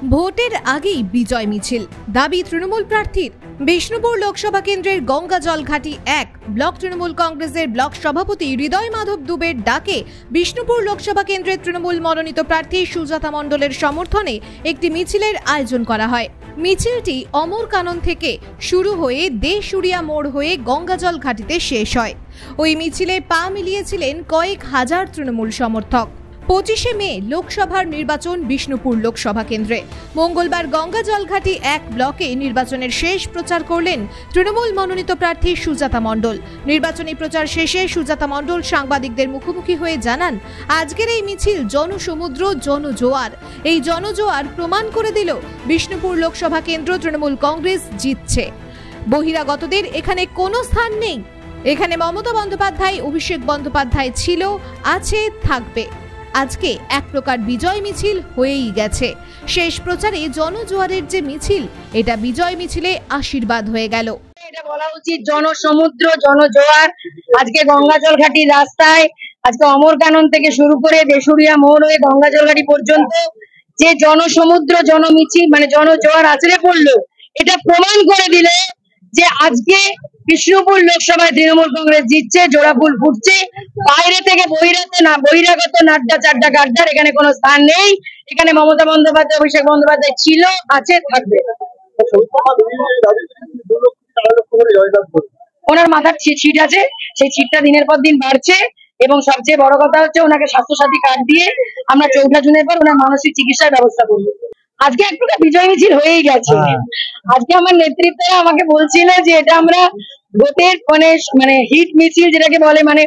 ভোটের আগেই বিজয় মিছিল, দাবি তৃণমূল প্রার্থীর। বিষ্ণুপুর লোকসভা কেন্দ্রের গঙ্গা জলঘাটি 1 ব্লক তৃণমূল কংগ্রেসের ব্লক সভাপতি হৃদয় মাধব দুবের ডাকে বিষ্ণুপুর লোকসভা কেন্দ্রের তৃণমূল মনোনীত প্রার্থী সুজাতা মণ্ডলের সমর্থনে একটি মিছিলের আয়োজন করা হয়। মিছিলটি অমর কানন থেকে শুরু হয়ে দেশুরিয়া মোড় হয়ে গঙ্গাজল ঘাটিতে শেষ হয়। ওই মিছিলে পা মিলিয়েছিলেন কয়েক হাজার তৃণমূল সমর্থক। 25শে মে লোকসভার নির্বাচন বিষ্ণুপুর লোকসভা কেন্দ্রে। মঙ্গলবার গঙ্গা জলঘাটি 1 ব্লকে নির্বাচনের শেষ প্রচার করলেন তৃণমূল মনোনীত প্রার্থী সুজাতা মণ্ডল। নির্বাচনী প্রচার শেষে সুজাতা মণ্ডল সাংবাদিকদের মুখোমুখি হয়ে জানান, আজকের এই মিছিল জনসমুদ্র, জনজোয়ার। এই জনজোয়ার প্রমাণ করে দিল বিষ্ণুপুর লোকসভা কেন্দ্র তৃণমূল কংগ্রেস জিতছে। বহিরাগতদের এখানে কোনো স্থান নেই। এখানে মমতা বন্দ্যোপাধ্যায়, অভিষেক বন্দ্যোপাধ্যায় ছিল, আছে, থাকবে। আজকে এক প্রকার বিজয় মিছিল হয়েই গেছে। শেষ প্রচারে জনজোয়ারের যে মিছিল, এটা বিজয় মিছিলে আশীর্বাদ হয়ে গেল। এটা বলা উচিত জনসমুদ্র, জনজোয়ার। আজকে গঙ্গাজল ঘাটির রাস্তায় আজকে অমর কানন থেকে শুরু করে দেশুরিয়া মোড় হয়ে গঙ্গাজল ঘাটি পর্যন্ত যে জনসমুদ্র, জনমিছিল মানে জনজোয়ার আছড়ে পড়লো, এটা প্রমাণ করে দিলে যে আজকে বিষ্ণুপুর লোকসভায় তৃণমূল কংগ্রেস জিতছে, জোড়া ফুল ফুটছে। বাইরে থেকে বহিরাগত নাড্ডা চাড্ডা গাড্ডার এখানে কোনো স্থান নেই। এখানে মমতা বন্দ্যোপাধ্যায়, অভিষেক বন্দ্যোপাধ্যায় ছিল, আছে, থাকবে। ওনার মাথার ছিট আছে, সেই ছিটটা দিনের পর দিন বাড়ছে এবং সবচেয়ে বড় কথা হচ্ছে ওনাকে স্বাস্থ্যসাথী কার্ড দিয়ে আমরা 14 জুনের পর ওনার মানসিক চিকিৎসার ব্যবস্থা করবো। আজকে একটু বিজয় মিছিল হয়েই গেছে। আজকে আমার নেতৃত্বে আমাকে বলছিল যে এটা আমরা ভোটের মানে হিট মিছিল যেটাকে বলে, মানে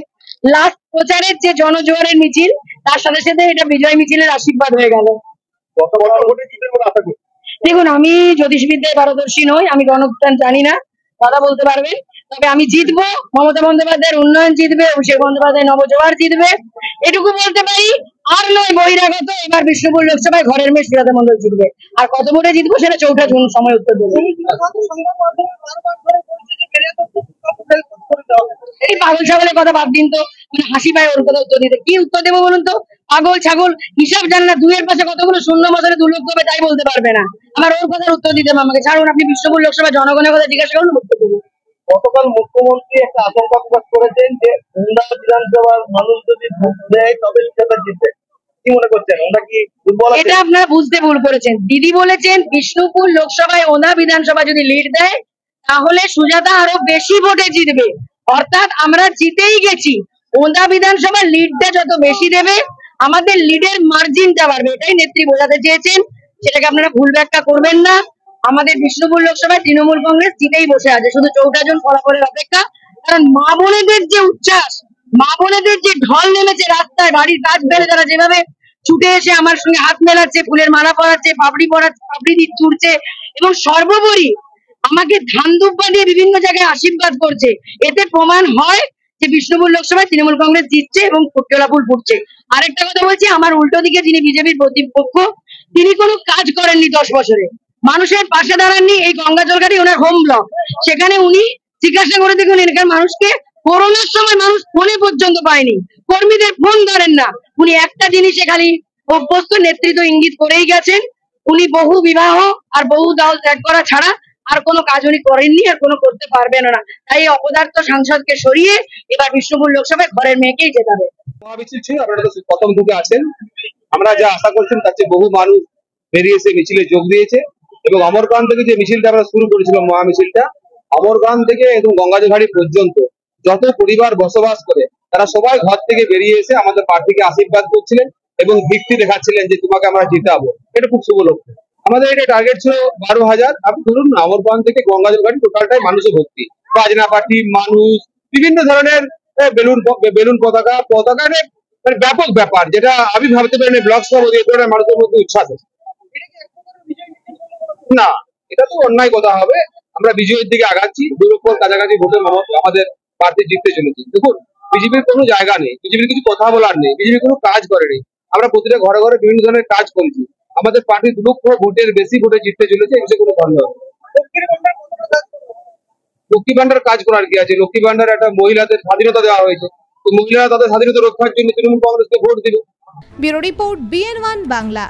লাস্ট প্রচারের যে জনজোয়ারের মিছিল, তার সাথে সাথে এটা বিজয় মিছিলের আশীর্বাদ হয়ে গেল। দেখুন, আমি জ্যোতিষবিদ্যায় পারদর্শী নই, আমি গণতন্ত্র জানি না, দাদা বলতে পারবেন। তবে আমি জিতবো, মমতা বন্দ্যোপাধ্যায়ের উন্নয়ন জিতবে, অভিষেক বন্দ্যোপাধ্যায় নবজোয়ার জিতবে, এটুকু বলতে পারি। আর নয় বহিরাগত। এবার বিষ্ণুপুর লোকসভায় ঘরের মেয়ে সুজাতা মণ্ডল জিতবে। আর কত ভোটে জিতবো সেটা 14 জুন সময় উত্তর দেবে। এই পাগল ছাগলের কথা বাদ দিন তো, মানে হাসি পায় ওর কথা উত্তর দিতে। কি উত্তর দেবো বলুন তো? পাগল ছাগল হিসাব জান না, 2 এর পাশে কতগুলো শূন্য বছরে 2 লক্ষ হবে তাই বলতে পারবে না। আবার ওর কথার উত্তর দিতে আমাকে ছাড়ুন। আপনি বিষ্ণুপুর লোকসভা জনগণের কথা জিজ্ঞাসা করুন, উত্তর দেবো। গতকাল মুখ্যমন্ত্রী একটা আশঙ্কা প্রকাশ করেছেন যে বিধানসভার মানুষ যদি ভোট দেয় তবে সেটা জিতবে। কি মনে করছেন, ওটা কি দুর্বল? এটা আপনারা বুঝতে ভুল করেছেন। দিদি বলেছেন বিষ্ণুপুর লোকসভায় ওনা বিধানসভা যদি লিড দেয় তাহলে সুজাতা আরো বেশি ভোটে জিতবে। অর্থাৎ আমরা জিতেই গেছি। ওনা বিধানসভার লিডটা যত বেশি দেবে আমাদের লিডের মার্জিনটা বাড়বে, এটাই নেত্রী বোঝাতে চেয়েছেন। সেটাকে আপনারা ভুল ব্যাখ্যা করবেন না। আমাদের বিষ্ণুপুর লোকসভায় তৃণমূল কংগ্রেস জিতেই বসে আছে, শুধু 14 জন ফলাফলের অপেক্ষা। কারণ মা বোনেদের যে উচ্ছ্বাস, মা বোনেদের যে ঢল নেমেছে রাস্তায়, বাড়ির কাজ ফেলে তারা যেভাবে ছুটে এসে আমার সঙ্গে হাত মেলাচ্ছে, ফুলের মালা পরাচ্ছে, পাপড়ি ছুটছে এবং সর্বোপরি আমাকে ধান দুব্বা দিয়ে বিভিন্ন জায়গায় আশীর্বাদ করছে। এতে প্রমাণ হয় যে বিষ্ণুপুর লোকসভায় তৃণমূল কংগ্রেস জিতছে এবং জোড়া ফুল ফুটছে। আরেকটা কথা বলছি, আমার উল্টো দিকে যিনি বিজেপির প্রতিপক্ষ, তিনি কোনো কাজ করেননি 10 বছরে, মানুষের পাশে দাঁড়াননি। এই গঙ্গাজল ঘাটি ওনার হোম ব্লক, সেখানে উনি জিজ্ঞাসা করে দেখুন এখানকার মানুষকে, করোনার সময় মানুষ ফোনে পর্যন্ত পায়নি, কর্মীদের ফোন ধরেন না। উনি একটা জিনিসে খালি অভ্যস্ত, নেতৃত্ব ইঙ্গিত করেই গেছেন। উনি বহু বিবাহ আর বহু দল ত্যাগ করা ছাড়া আর কোনো কাজ উনি করেননি, আর কোনো করতে পারবেন না। তাই অপদার্থ সাংসদকে সরিয়ে এবার বিষ্ণুপুর লোকসভায় ঘরের মেয়েকেই জেতাবে। মহামিছিল ছিল, আপনারা প্রথম দিকে আছেন। আমরা যা আশা করছেন তার চেয়ে বহু মানুষ বেরিয়ে এসে মিছিলে যোগ দিয়েছে এবং অমরকান থেকে যে মিছিলটা আমরা শুরু করেছিলাম, মহামিছিলটা অমরকান থেকে একদম গঙ্গাজল ঘাটি পর্যন্ত যত পরিবার বসবাস করে তারা সবাই ঘর থেকে বেরিয়ে এসে আমাদের প্রার্থীকে আশীর্বাদ করছিলেন এবং ভিত্তি দেখাচ্ছিলেন যে তোমাকে আমরা জিতাবো। এটা খুব শুভ লক্ষ্য। আমাদের এটা টার্গেট ছিল 12,000। আপনি ধরুন অমরকান থেকে গঙ্গাজল ঘাটি টোটালটাই মানুষে ভর্তি, বাজনা পার্টি, মানুষ, বিভিন্ন ধরনের বেলুন পতাকা মানে ব্যাপক ব্যাপার, যেটা আমি ভাবতে পারি ব্লক সভাপতি এ ধরনের মানুষের মধ্যে উচ্ছ্বাস আছে। না, এটা তো অন্যায় কথা হবে। আমরা বিজয়ের দিকে আগাচ্ছি, 2 লক্ষর কাছাকাছি ভোটে আমাদের প্রার্থী জিততে চলেছে। দেখুন, বিজেপির কোনো জায়গা নেই, বিজেপির কিছু কথা বলার নেই, বিজেপি কোনো কাজ করেনি। আমরা প্রতিটা ঘরে ঘরে বিভিন্ন ধরনের কাজ করেছি। আমাদের পার্টি 2 লক্ষ ভোটের বেশি ভোটে জিততে চলেছে, এসে কোনো সন্দেহ নেই। লক্ষ্মী ভান্ডার কাজ করার কি আছে? লক্ষ্মী ভান্ডার একটা মহিলাদের স্বাধীনতা দেওয়া হয়েছে, তো মহিলারা তাদের স্বাধীনতা রক্ষার জন্য তৃণমূল কংগ্রেসকে ভোট দিল। Bureau report, BN1 Bangla.